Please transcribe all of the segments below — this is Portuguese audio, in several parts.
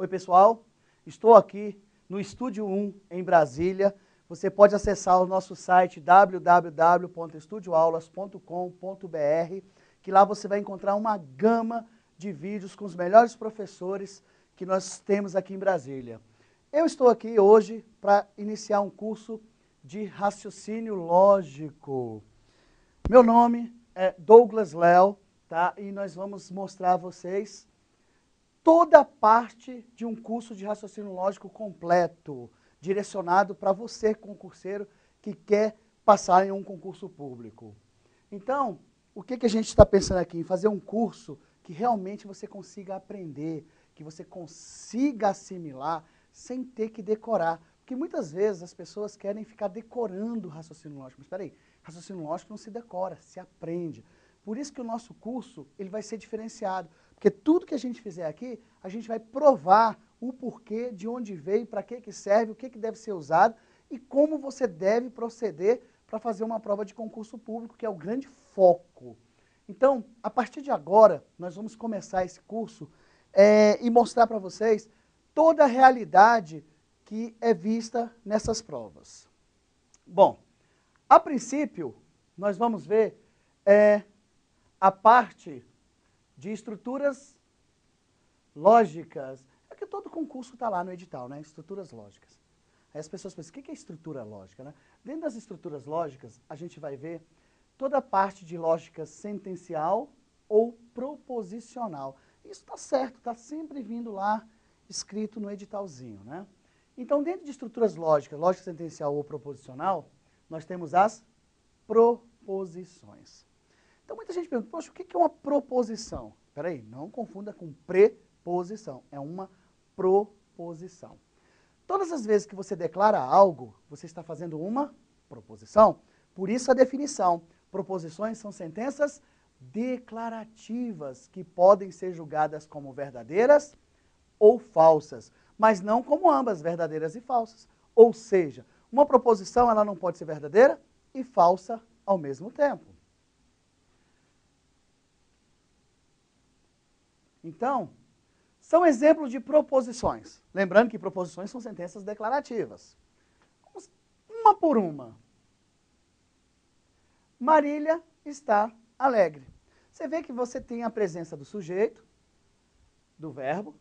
Oi, pessoal. Estou aqui no Estúdio 1, em Brasília. Você pode acessar o nosso site www.estudioaulas.com.br, que lá você vai encontrar uma gama de vídeos com os melhores professores que nós temos aqui em Brasília. Eu estou aqui hoje para iniciar um curso de raciocínio lógico. Meu nome é Douglas Léo, tá? E nós vamos mostrar a vocês toda a parte de um curso de raciocínio lógico completo, direcionado para você, concurseiro, que quer passar em um concurso público. Então, o que a gente está pensando aqui? Em fazer um curso que realmente você consiga aprender, que você consiga assimilar, sem ter que decorar. Porque muitas vezes as pessoas querem ficar decorando raciocínio lógico. Mas espera aí, raciocínio lógico não se decora, se aprende. Por isso que o nosso curso ele vai ser diferenciado. Porque tudo que a gente fizer aqui, a gente vai provar o porquê, de onde veio, para que serve, o que deve ser usado e como você deve proceder para fazer uma prova de concurso público, que é o grande foco. Então, a partir de agora, nós vamos começar esse curso e mostrar para vocês toda a realidade que é vista nessas provas. Bom, a princípio, nós vamos ver a parte de estruturas lógicas. É que todo concurso está lá no edital, né? Estruturas lógicas. Aí as pessoas pensam, o que é estrutura lógica, né? Dentro das estruturas lógicas, a gente vai ver toda a parte de lógica sentencial ou proposicional. Isso está certo, está sempre vindo lá escrito no editalzinho, né? Então, dentro de estruturas lógicas, lógica sentencial ou proposicional, nós temos as proposições. Então, muita gente pergunta, poxa, o que é uma proposição? Espera aí, não confunda com preposição, é uma proposição. Todas as vezes que você declara algo, você está fazendo uma proposição. Por isso a definição. Proposições são sentenças declarativas que podem ser julgadas como verdadeiras ou falsas, mas não como ambas, verdadeiras e falsas. Ou seja, uma proposição ela não pode ser verdadeira e falsa ao mesmo tempo. Então, são exemplos de proposições. Lembrando que proposições são sentenças declarativas. Vamos uma por uma. Marília está alegre. Você vê que você tem a presença do sujeito, do verbo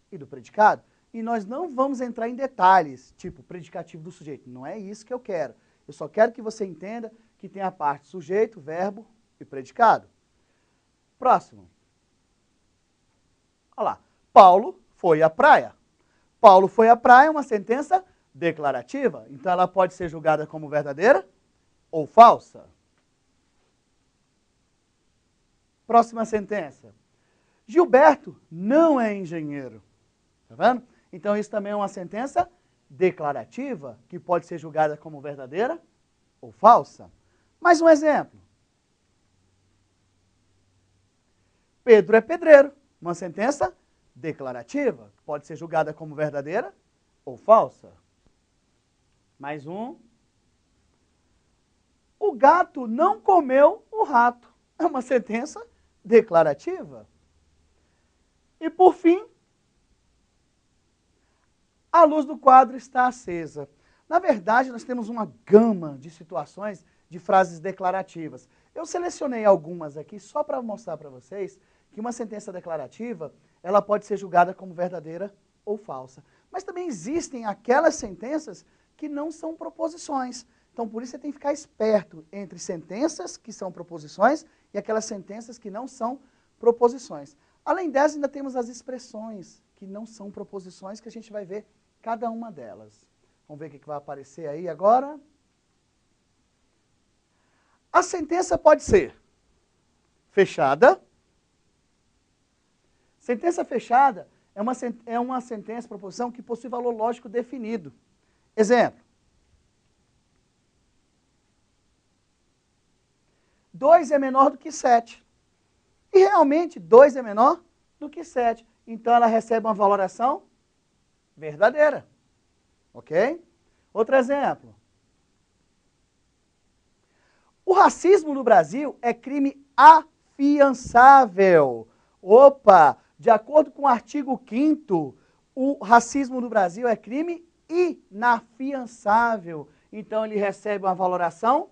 e do predicado. E nós não vamos entrar em detalhes, tipo predicativo do sujeito. Não é isso que eu quero. Eu só quero que você entenda que tem a parte sujeito, verbo e predicado. Próximo. Olha lá. Paulo foi à praia. Paulo foi à praia é uma sentença declarativa. Então ela pode ser julgada como verdadeira ou falsa. Próxima sentença. Gilberto não é engenheiro. Tá vendo? Então isso também é uma sentença declarativa, que pode ser julgada como verdadeira ou falsa. Mais um exemplo. Pedro é pedreiro. Uma sentença declarativa, que pode ser julgada como verdadeira ou falsa. Mais um. O gato não comeu o rato. É uma sentença declarativa. E por fim, a luz do quadro está acesa. Na verdade, nós temos uma gama de situações de frases declarativas. Eu selecionei algumas aqui só para mostrar para vocês que uma sentença declarativa, ela pode ser julgada como verdadeira ou falsa. Mas também existem aquelas sentenças que não são proposições. Então, por isso você tem que ficar esperto entre sentenças que são proposições e aquelas sentenças que não são proposições. Além dessas, ainda temos as expressões que não são proposições, que a gente vai ver cada uma delas. Vamos ver o que vai aparecer aí agora. A sentença pode ser fechada. Sentença fechada é uma sentença, proposição, que possui valor lógico definido. Exemplo. 2 é menor do que 7. E realmente 2 é menor do que 7. Então ela recebe uma valoração verdadeira. Ok? Outro exemplo. O racismo no Brasil é crime afiançável. Opa! De acordo com o artigo 5º, o racismo no Brasil é crime inafiançável. Então, ele recebe uma valoração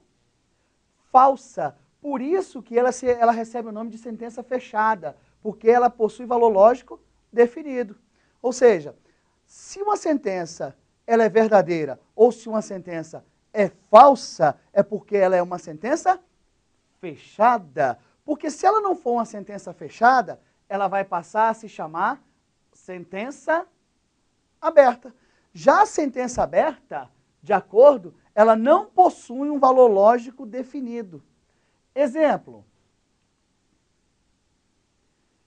falsa. Por isso que ela recebe o nome de sentença fechada, porque ela possui valor lógico definido. Ou seja, se uma sentença ela é verdadeira ou se uma sentença é falsa, é porque ela é uma sentença fechada. Porque se ela não for uma sentença fechada, ela vai passar a se chamar sentença aberta. Já a sentença aberta, de acordo, ela não possui um valor lógico definido. Exemplo.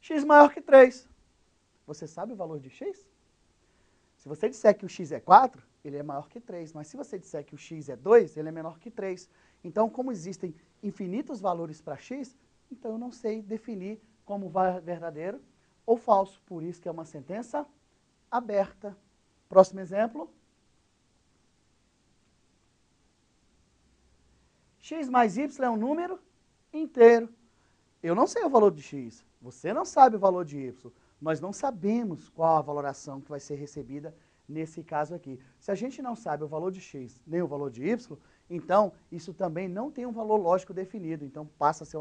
X maior que 3. Você sabe o valor de x? Se você disser que o x é 4, ele é maior que 3. Mas se você disser que o x é 2, ele é menor que 3. Então, como existem infinitos valores para x, então eu não sei definir como verdadeiro ou falso. Por isso que é uma sentença aberta. Próximo exemplo. X mais y é um número inteiro. Eu não sei o valor de x. Você não sabe o valor de y. Nós não sabemos qual a valoração que vai ser recebida nesse caso aqui. Se a gente não sabe o valor de x nem o valor de y, então isso também não tem um valor lógico definido. Então passa a ser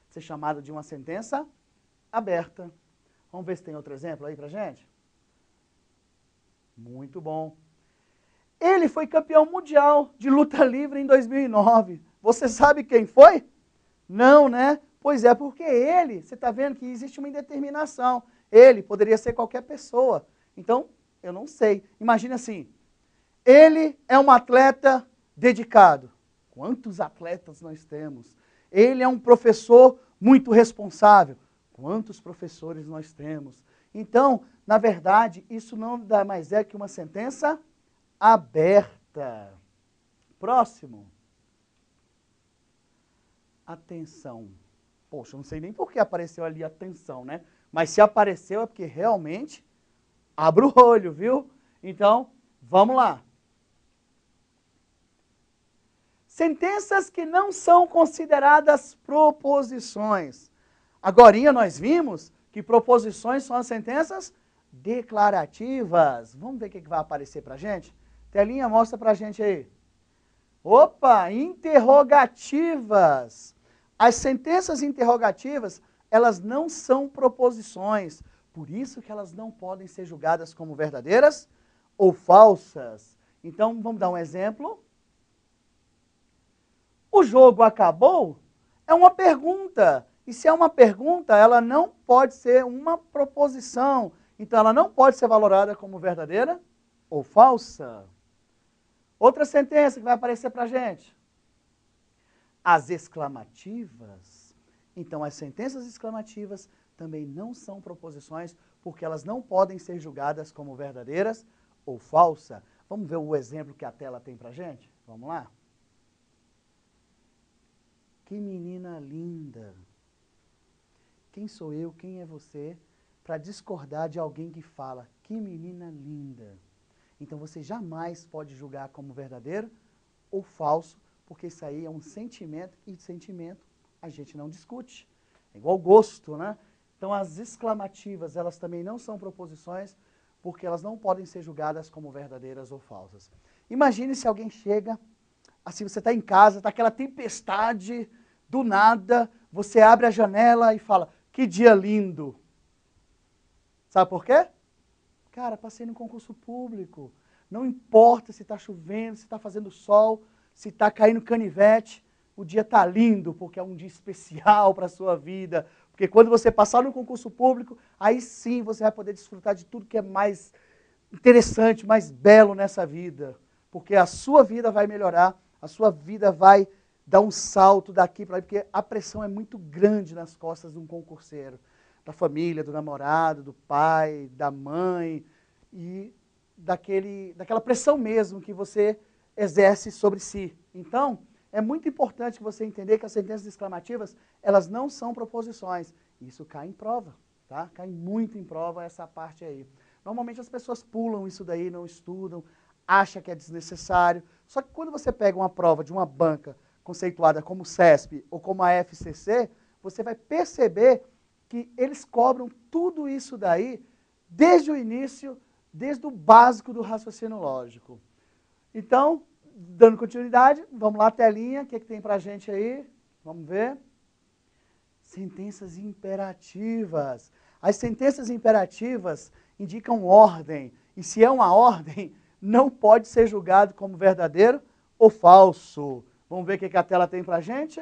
ser chamado de uma sentença aberta. Vamos ver se tem outro exemplo aí pra gente? Muito bom. Ele foi campeão mundial de luta livre em 2009. Você sabe quem foi? Não, né? Pois é, porque ele, você está vendo que existe uma indeterminação. Ele poderia ser qualquer pessoa. Então, eu não sei. Imagina assim, ele é um atleta dedicado. Quantos atletas nós temos? Ele é um professor muito responsável. Quantos professores nós temos? Então, na verdade, isso não dá mais que uma sentença aberta. Próximo. Atenção. Poxa, eu não sei nem por que apareceu ali atenção, né? Mas se apareceu é porque realmente abre o olho, viu? Então, vamos lá. Sentenças que não são consideradas proposições. Agorinha nós vimos que proposições são as sentenças declarativas. Vamos ver o que vai aparecer para a gente? Telinha, mostra para a gente aí. Opa, interrogativas. As sentenças interrogativas, elas não são proposições. Por isso que elas não podem ser julgadas como verdadeiras ou falsas. Então, vamos dar um exemplo. O jogo acabou? É uma pergunta. E se é uma pergunta, ela não pode ser uma proposição. Então, ela não pode ser valorada como verdadeira ou falsa. Outra sentença que vai aparecer para a gente. As exclamativas. Então, as sentenças exclamativas também não são proposições, porque elas não podem ser julgadas como verdadeiras ou falsas. Vamos ver o exemplo que a tela tem para a gente? Vamos lá? Que menina linda. Quem sou eu, quem é você, para discordar de alguém que fala, que menina linda. Então, você jamais pode julgar como verdadeiro ou falso, porque isso aí é um sentimento, e sentimento a gente não discute. É igual gosto, né? Então, as exclamativas, elas também não são proposições, porque elas não podem ser julgadas como verdadeiras ou falsas. Imagine se alguém chega, assim, você está em casa, está aquela tempestade, do nada, você abre a janela e fala, que dia lindo. Sabe por quê? Cara, passei no concurso público. Não importa se está chovendo, se está fazendo sol, se está caindo canivete, o dia está lindo, porque é um dia especial para a sua vida. Porque quando você passar no concurso público, aí sim você vai poder desfrutar de tudo que é mais interessante, mais belo nessa vida. Porque a sua vida vai melhorar, a sua vida vai dar um salto daqui para lá, porque a pressão é muito grande nas costas de um concurseiro. Da família, do namorado, do pai, da mãe, e daquela pressão mesmo que você exerce sobre si. Então, é muito importante que você entender que as sentenças exclamativas, elas não são proposições. Isso cai em prova, tá? Cai muito em prova essa parte aí. Normalmente as pessoas pulam isso daí, não estudam, acham que é desnecessário. Só que quando você pega uma prova de uma banca conceituada como CESP ou como a FCC, você vai perceber que eles cobram tudo isso daí desde o início desde o básico do raciocínio lógico. Então, dando continuidade, vamos lá, telinha, o que tem para a gente aí? Vamos ver. Sentenças imperativas. As sentenças imperativas indicam ordem, e se é uma ordem, não pode ser julgado como verdadeiro ou falso. Vamos ver o que a tela tem para a gente?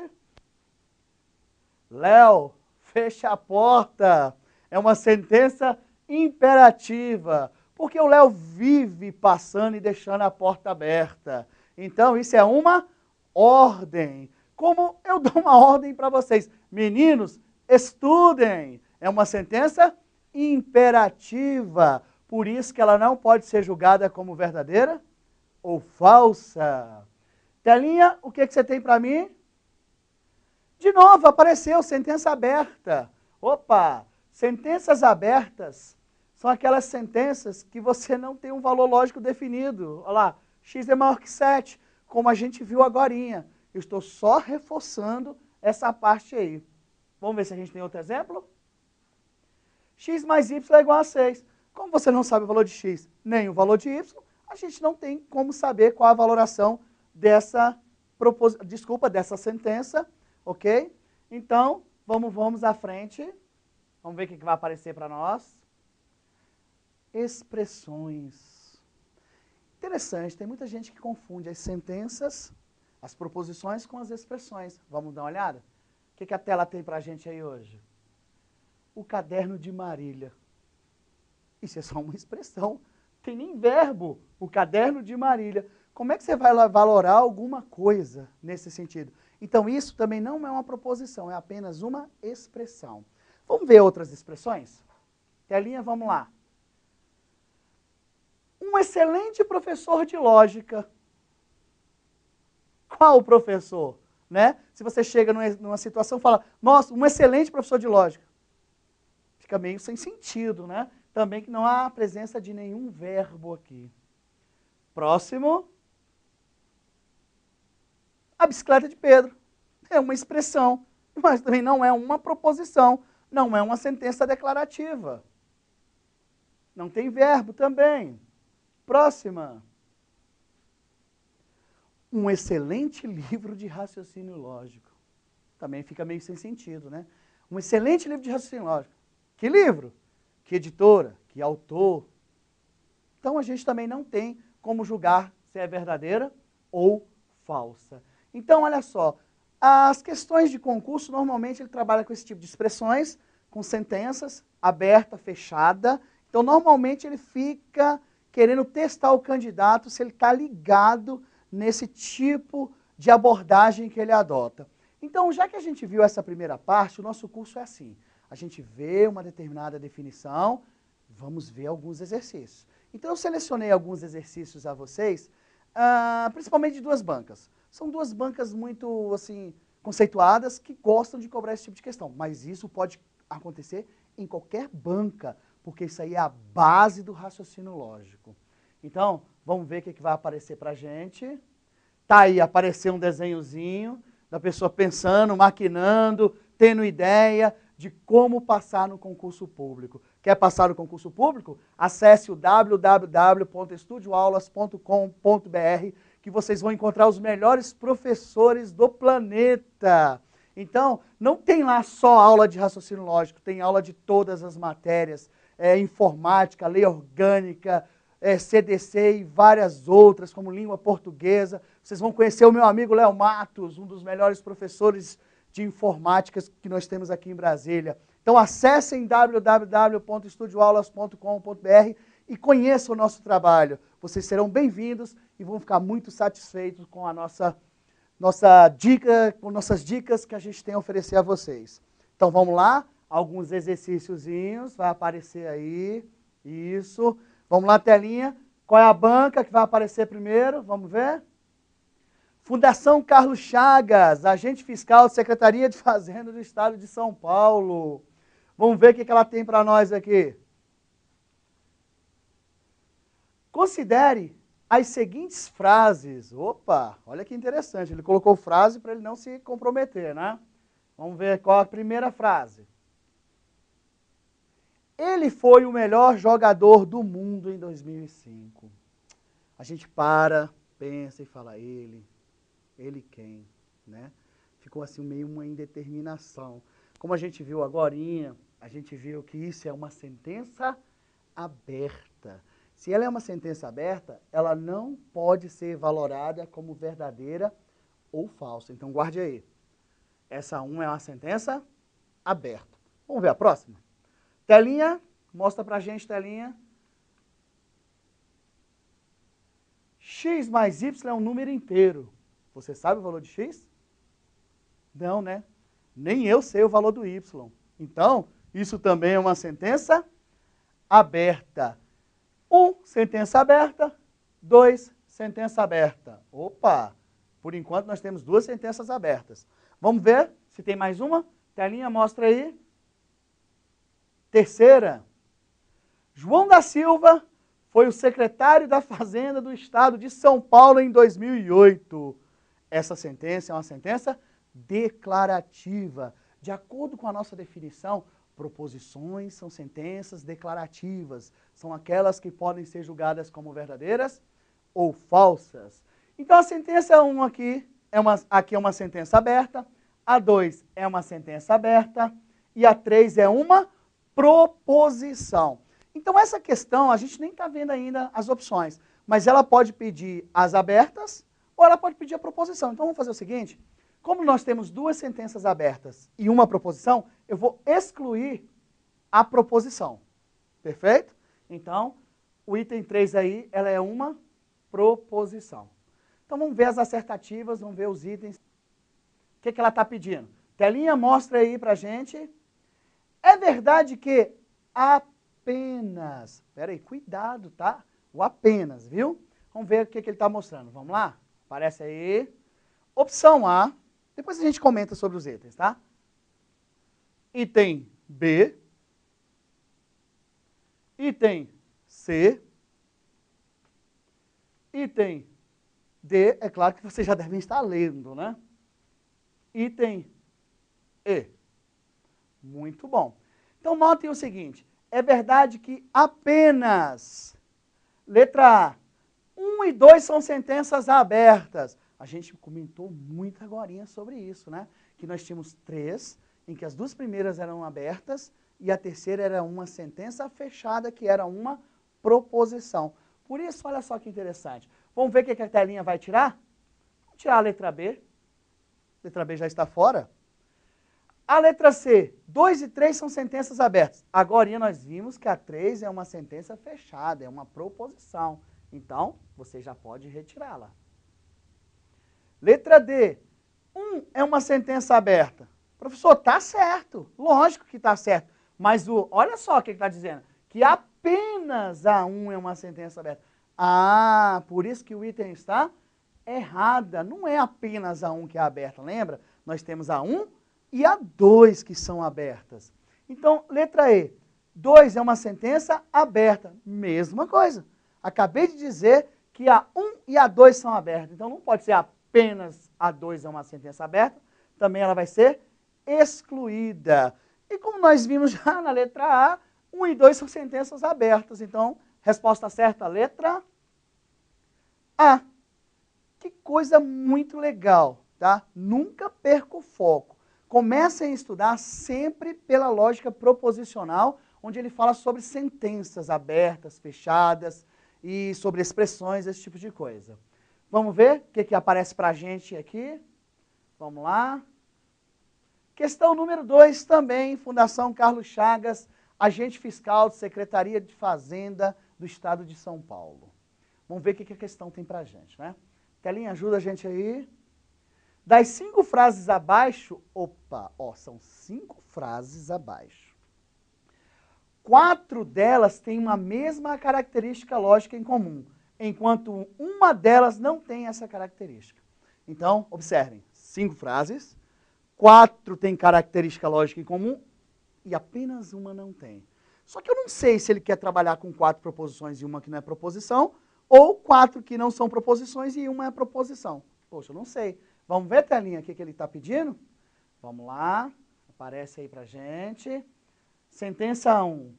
Léo, fecha a porta. É uma sentença imperativa, porque o Léo vive passando e deixando a porta aberta. Então, isso é uma ordem. Como eu dou uma ordem para vocês. Meninos, estudem. É uma sentença imperativa. Por isso que ela não pode ser julgada como verdadeira ou falsa. Telinha, o que você tem para mim? De novo, apareceu sentença aberta. Opa! Sentenças abertas são aquelas sentenças que você não tem um valor lógico definido. Olha lá, x é maior que 7, como a gente viu agorinha. Eu estou só reforçando essa parte aí. Vamos ver se a gente tem outro exemplo? X mais y é igual a 6. Como você não sabe o valor de x nem o valor de y, a gente não tem como saber qual a valoração dessa sentença, ok? Então, vamos à frente. Vamos ver o que vai aparecer para nós. Expressões. Interessante, tem muita gente que confunde as sentenças, as proposições com as expressões. Vamos dar uma olhada? O que a tela tem para a gente aí hoje? O caderno de Marília. Isso é só uma expressão. Tem nem verbo. O caderno de Marília. Como é que você vai valorar alguma coisa nesse sentido? Então, isso também não é uma proposição, é apenas uma expressão. Vamos ver outras expressões? Telinha, vamos lá. Um excelente professor de lógica. Qual o professor? Né? Se você chega numa situação e fala, nossa, um excelente professor de lógica. Fica meio sem sentido, né? Também que não há a presença de nenhum verbo aqui. Próximo. A bicicleta de Pedro. É uma expressão, mas também não é uma proposição, não é uma sentença declarativa. Não tem verbo também. Próxima. Um excelente livro de raciocínio lógico. Também fica meio sem sentido, né? Um excelente livro de raciocínio lógico. Que livro? Que editora? Que autor? Então a gente também não tem como julgar se é verdadeira ou falsa. Então, olha só, as questões de concurso, normalmente ele trabalha com esse tipo de expressões, com sentenças, aberta, fechada. Então, normalmente ele fica querendo testar o candidato se ele está ligado nesse tipo de abordagem que ele adota. Então, já que a gente viu essa primeira parte, o nosso curso é assim. A gente vê uma determinada definição, vamos ver alguns exercícios. Então, eu selecionei alguns exercícios a vocês, principalmente de duas bancas. São duas bancas muito assim, conceituadas que gostam de cobrar esse tipo de questão. Mas isso pode acontecer em qualquer banca, porque isso aí é a base do raciocínio lógico. Então, vamos ver o que vai aparecer para a gente. Tá aí, apareceu um desenhozinho da pessoa pensando, maquinando, tendo ideia de como passar no concurso público. Quer passar no concurso público? Acesse o www.estudioaulas.com.br que vocês vão encontrar os melhores professores do planeta. Então, não tem lá só aula de raciocínio lógico, tem aula de todas as matérias, informática, lei orgânica, CDC e várias outras, como língua portuguesa. Vocês vão conhecer o meu amigo Léo Matos, um dos melhores professores de informática que nós temos aqui em Brasília. Então, acessem www.estudioaulas.com.br e conheçam o nosso trabalho. Vocês serão bem-vindos e vão ficar muito satisfeitos com a nossas dicas que a gente tem a oferecer a vocês. Então, vamos lá, alguns exercíciozinhos, vai aparecer aí, isso. Vamos lá, telinha. Qual é a banca que vai aparecer primeiro? Vamos ver? Fundação Carlos Chagas, agente fiscal, Secretaria de Fazenda do Estado de São Paulo. Vamos ver o que ela tem para nós aqui. Considere as seguintes frases. Opa, olha que interessante. Ele colocou frase para ele não se comprometer, né? Vamos ver qual a primeira frase. Ele foi o melhor jogador do mundo em 2005. A gente para, pensa e fala, ele quem, né? Ficou assim meio uma indeterminação. Como a gente viu agorinha, a gente viu que isso é uma sentença aberta. Se ela é uma sentença aberta, ela não pode ser valorada como verdadeira ou falsa. Então guarde aí. Essa 1 é uma sentença aberta. Vamos ver a próxima? Telinha, mostra pra gente, telinha. X mais Y é um número inteiro. Você sabe o valor de X? Não, né? Nem eu sei o valor do Y. Então, isso também é uma sentença aberta. 1, sentença aberta. 2, sentença aberta. Opa! Por enquanto nós temos 2 sentenças abertas. Vamos ver se tem mais uma? Telinha, mostra aí. Terceira. João da Silva foi o secretário da Fazenda do Estado de São Paulo em 2008. Essa sentença é uma sentença declarativa. De acordo com a nossa definição, proposições são sentenças declarativas. São aquelas que podem ser julgadas como verdadeiras ou falsas. Então a sentença 1 aqui é uma sentença aberta, a 2 é uma sentença aberta e a 3 é uma proposição. Então essa questão, a gente nem está vendo ainda as opções, mas ela pode pedir as abertas ou ela pode pedir a proposição. Então vamos fazer o seguinte, como nós temos 2 sentenças abertas e uma proposição, eu vou excluir a proposição. Perfeito? Então, o item 3 aí, ela é uma proposição. Então vamos ver as assertativas, vamos ver os itens. O que ela está pedindo? Telinha, mostra aí para a gente. É verdade que apenas, espera aí, cuidado, tá? O apenas, viu? Vamos ver o que ele está mostrando. Vamos lá? Aparece aí. Opção A, depois a gente comenta sobre os itens, tá? Item B. Item C. Item D, é claro que vocês já devem estar lendo, né? Item E. Muito bom. Então, notem o seguinte, é verdade que apenas, letra A, 1 e 2 são sentenças abertas. A gente comentou muito agorinha sobre isso, né? Que nós tínhamos 3, em que as 2 primeiras eram abertas, e a terceira era uma sentença fechada, que era uma proposição. Por isso, olha só que interessante. Vamos ver o que a telinha vai tirar? Vamos tirar a letra B. A letra B já está fora. A letra C, 2 e 3 são sentenças abertas. Agora nós vimos que a 3 é uma sentença fechada, é uma proposição. Então, você já pode retirá-la. Letra D, 1 é uma sentença aberta. Professor, está certo, lógico que está certo. Mas olha só o que está dizendo, que apenas a 1 é uma sentença aberta. Ah, por isso que o item está errada. Não é apenas a 1 que é aberta, lembra? Nós temos a 1 e a 2 que são abertas. Então, letra E, 2 é uma sentença aberta. Mesma coisa. Acabei de dizer que a 1 e a 2 são abertas. Então, não pode ser apenas a 2 é uma sentença aberta. Também ela vai ser excluída. E como nós vimos já na letra A, 1 e 2 são sentenças abertas. Então, resposta certa, letra A. Que coisa muito legal, tá? Nunca perca o foco. Comecem a estudar sempre pela lógica proposicional, onde ele fala sobre sentenças abertas, fechadas e sobre expressões, esse tipo de coisa. Vamos ver o que aparece para a gente aqui? Vamos lá. Questão número 2 também, Fundação Carlos Chagas, agente fiscal de Secretaria de Fazenda do Estado de São Paulo. Vamos ver o que a questão tem para a gente, né? Telinha, ajuda a gente aí. Das 5 frases abaixo, são 5 frases abaixo. 4 delas têm uma mesma característica lógica em comum, enquanto uma delas não tem essa característica. Então, observem, 5 frases, 4 têm característica lógica em comum e apenas uma não tem. Só que eu não sei se ele quer trabalhar com 4 proposições e uma que não é proposição, ou 4 que não são proposições e uma é proposição. Poxa, eu não sei. Vamos ver, telinha, o que ele está pedindo? Vamos lá, aparece aí para a gente. Sentença 1.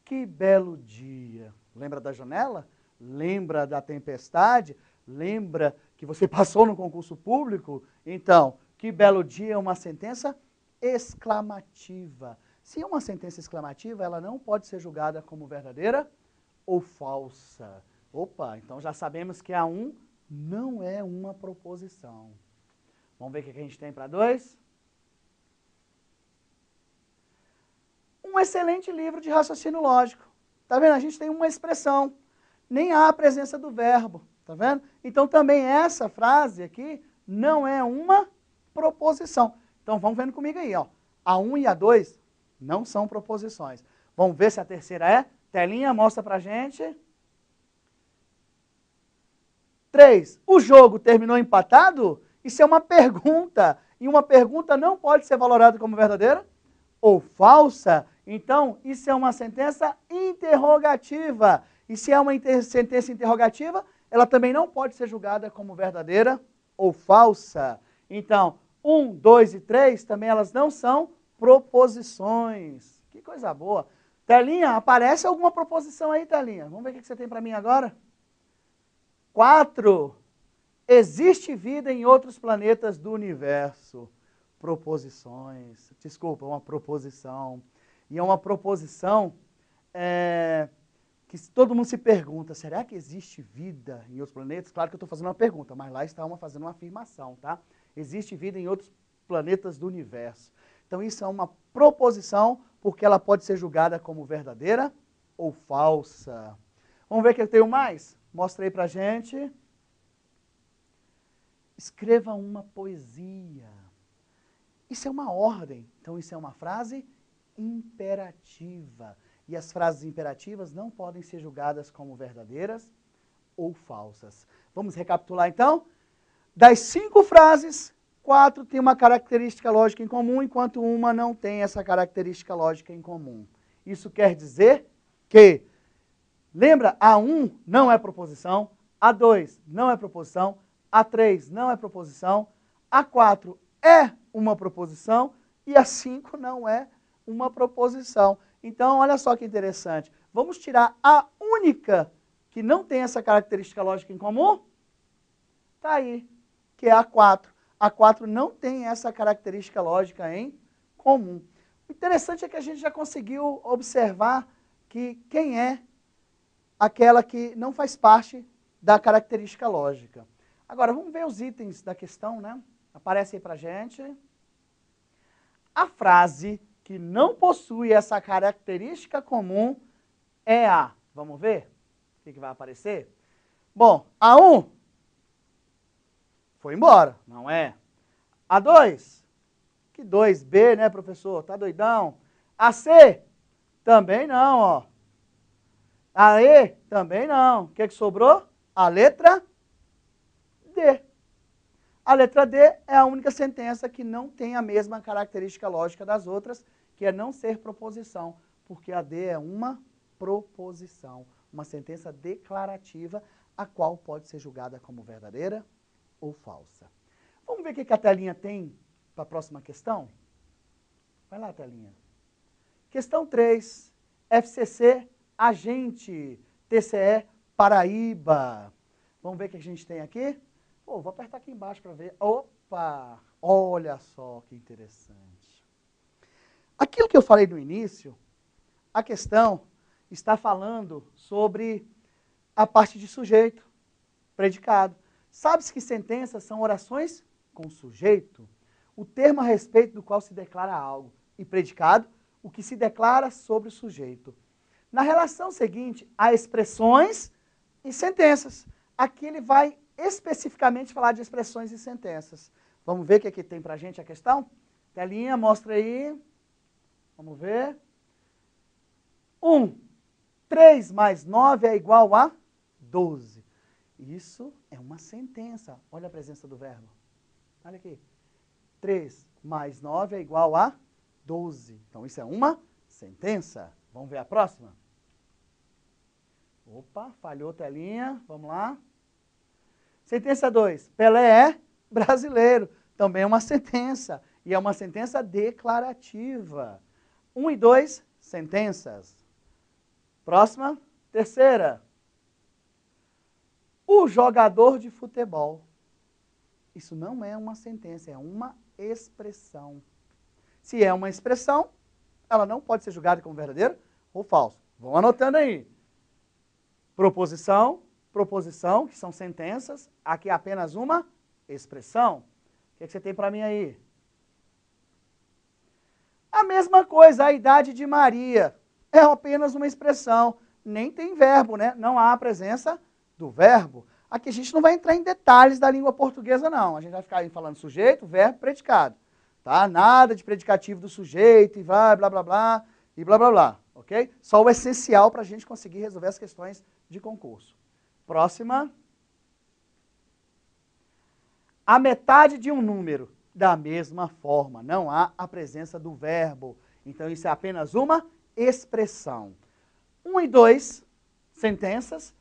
Que belo dia. Lembra da janela? Lembra da tempestade? Lembra que você passou no concurso público? Então, que belo dia é uma sentença exclamativa. Se é uma sentença exclamativa, ela não pode ser julgada como verdadeira ou falsa. Opa, então já sabemos que a 1 não é uma proposição. Vamos ver o que a gente tem para 2? Um excelente livro de raciocínio lógico. Tá vendo? A gente tem uma expressão. Nem há a presença do verbo. Tá vendo? Então também essa frase aqui não é uma proposição. Então vamos vendo comigo aí, ó. A 1 e a 2 não são proposições. Vamos ver se a terceira é. Telinha, mostra pra gente. 3. O jogo terminou empatado? Isso é uma pergunta. E uma pergunta não pode ser valorada como verdadeira ou falsa. Então, isso é uma sentença interrogativa. E se é uma sentença interrogativa, ela também não pode ser julgada como verdadeira ou falsa. Então, 1, 2 e 3 também elas não são proposições. Que coisa boa. Telinha, aparece alguma proposição aí, Telinha? Vamos ver o que você tem para mim agora. 4. Existe vida em outros planetas do universo. Proposições. Desculpa, uma proposição. E é uma proposição que todo mundo se pergunta, será que existe vida em outros planetas? Claro que eu estou fazendo uma pergunta, mas lá está fazendo uma afirmação, tá? Existe vida em outros planetas do universo. Então isso é uma proposição, porque ela pode ser julgada como verdadeira ou falsa. Vamos ver o que eu tenho mais? Mostra aí pra gente. Escreva uma poesia. Isso é uma ordem, então isso é uma frase imperativa. E as frases imperativas não podem ser julgadas como verdadeiras ou falsas. Vamos recapitular então? Das 5 frases, 4 têm uma característica lógica em comum, enquanto uma não tem essa característica lógica em comum. Isso quer dizer que, lembra, a 1 não é proposição, a 2 não é proposição, a 3 não é proposição, a 4 é uma proposição e a 5 não é uma proposição. Então, olha só que interessante. Vamos tirar a única que não tem essa característica lógica em comum? Está aí, que é a 4. A 4 não tem essa característica lógica em comum. O interessante é que a gente já conseguiu observar que quem é aquela que não faz parte da característica lógica. Agora, vamos ver os itens da questão, né? Aparece aí para a gente. A frase que não possui essa característica comum é a... Vamos ver o que vai aparecer? Bom, a 1 foi embora, não é? A 2, que 2B, né, professor? Tá doidão? A C, também não, ó. A E, também não. O que sobrou? A letra D. A letra D é a única sentença que não tem a mesma característica lógica das outras, que é não ser proposição, porque a D é uma proposição, uma sentença declarativa, a qual pode ser julgada como verdadeira ou falsa. Vamos ver o que a telinha tem para a próxima questão? Vai lá, telinha. Questão 3, FCC, agente, TCE, Paraíba. Vamos ver o que a gente tem aqui? Pô, vou apertar aqui embaixo para ver. Opa! Olha só que interessante. Aquilo que eu falei no início, a questão está falando sobre a parte de sujeito, predicado. Sabe-se que sentenças são orações com sujeito? O termo a respeito do qual se declara algo. E predicado, o que se declara sobre o sujeito. Na relação seguinte, há expressões e sentenças. Aqui ele vai especificamente falar de expressões e sentenças. Vamos ver o que aqui tem para a gente a questão? Telinha, mostra aí. Vamos ver. 1. 3 mais 9 é igual a 12. Isso é uma sentença. Olha a presença do verbo. Olha aqui. 3 mais 9 é igual a 12. Então, isso é uma sentença. Vamos ver a próxima? Opa, falhou telinha. Vamos lá. Sentença 2. Pelé é brasileiro. Também é uma sentença. E é uma sentença declarativa. 1 e 2, sentenças. Próxima, terceira. O jogador de futebol. Isso não é uma sentença, é uma expressão. Se é uma expressão, ela não pode ser julgada como verdadeira ou falsa. Vão anotando aí. Proposição, proposição, que são sentenças. Aqui é apenas uma expressão. O que você tem para mim aí? A mesma coisa, a idade de Maria. É apenas uma expressão. Nem tem verbo, né? Não há a presença do verbo. Aqui a gente não vai entrar em detalhes da língua portuguesa, não. A gente vai ficar falando sujeito, verbo, predicado. Tá? Nada de predicativo do sujeito, e vai, blá, blá, blá, e blá, blá, blá. Ok? Só o essencial para a gente conseguir resolver as questões de concurso. Próxima. A metade de um número. Da mesma forma, não há a presença do verbo. Então, isso é apenas uma expressão. 1 e 2, sentenças.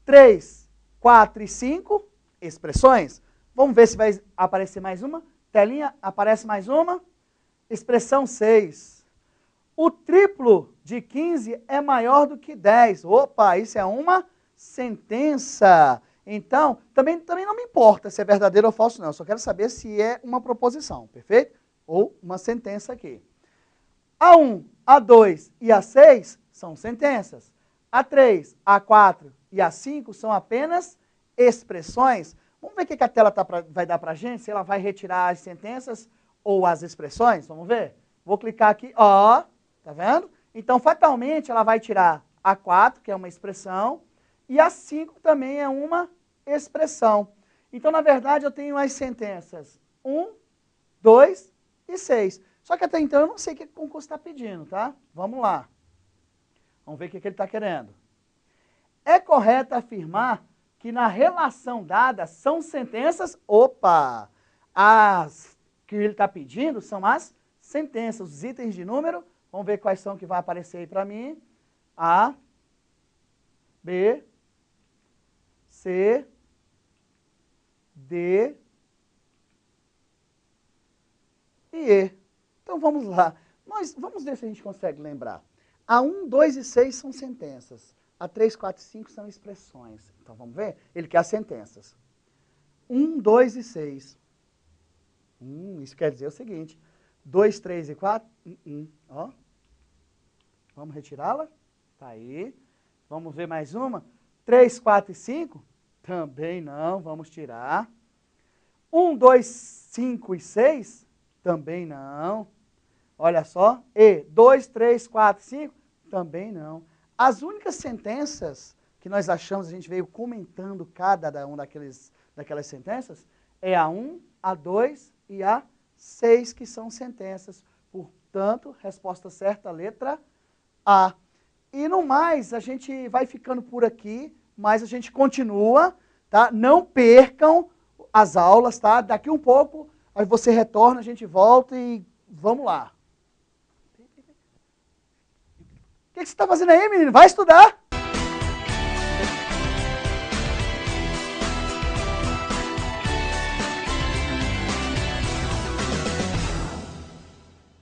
3, 4 e 5, expressões. Vamos ver se vai aparecer mais uma. Telinha, aparece mais uma. Expressão 6. O triplo de 15 é maior do que 10. Opa, isso é uma sentença. Então, também não me importa se é verdadeiro ou falso, não. Eu só quero saber se é uma proposição, perfeito? Ou uma sentença aqui. A1, A2 e A6 são sentenças. A3, A4 e A5 são apenas expressões. Vamos ver o que a tela vai dar para a gente, se ela vai retirar as sentenças ou as expressões. Vamos ver? Vou clicar aqui, ó, tá vendo? Então, fatalmente, ela vai tirar A4, que é uma expressão, e A5 também é uma expressão. Então, na verdade, eu tenho as sentenças 1, 2 e 6. Só que até então eu não sei o que o concurso está pedindo, tá? Vamos lá. Vamos ver o que ele está querendo. É correto afirmar que na relação dada são sentenças... Opa! As que ele está pedindo são as sentenças, os itens de número. Vamos ver quais são que vai aparecer aí para mim. A, B, C, D e E. Então vamos lá. Vamos ver se a gente consegue lembrar. A 1, 2 e 6 são sentenças. A 3, 4 e 5 são expressões. Então vamos ver? Ele quer as sentenças. 1, 2 e 6. Isso quer dizer o seguinte. 2, 3 e 4. Ó. Vamos retirá-la? Tá aí. Vamos ver mais uma. 3, 4 e 5. Também não. Vamos tirar. 1, 2, 5 e 6. Também não. Olha só. E 2, 3, 4 e 5. Também não. As únicas sentenças que nós achamos, a gente veio comentando cada uma daquelas sentenças, é a 1, a 2 e a 6, que são sentenças. Portanto, resposta certa, letra A. E no mais, a gente vai ficando por aqui, mas a gente continua, tá? Não percam as aulas, tá? Daqui um pouco, aí você retorna, a gente volta e vamos lá. O que você está fazendo aí, menino? Vai estudar!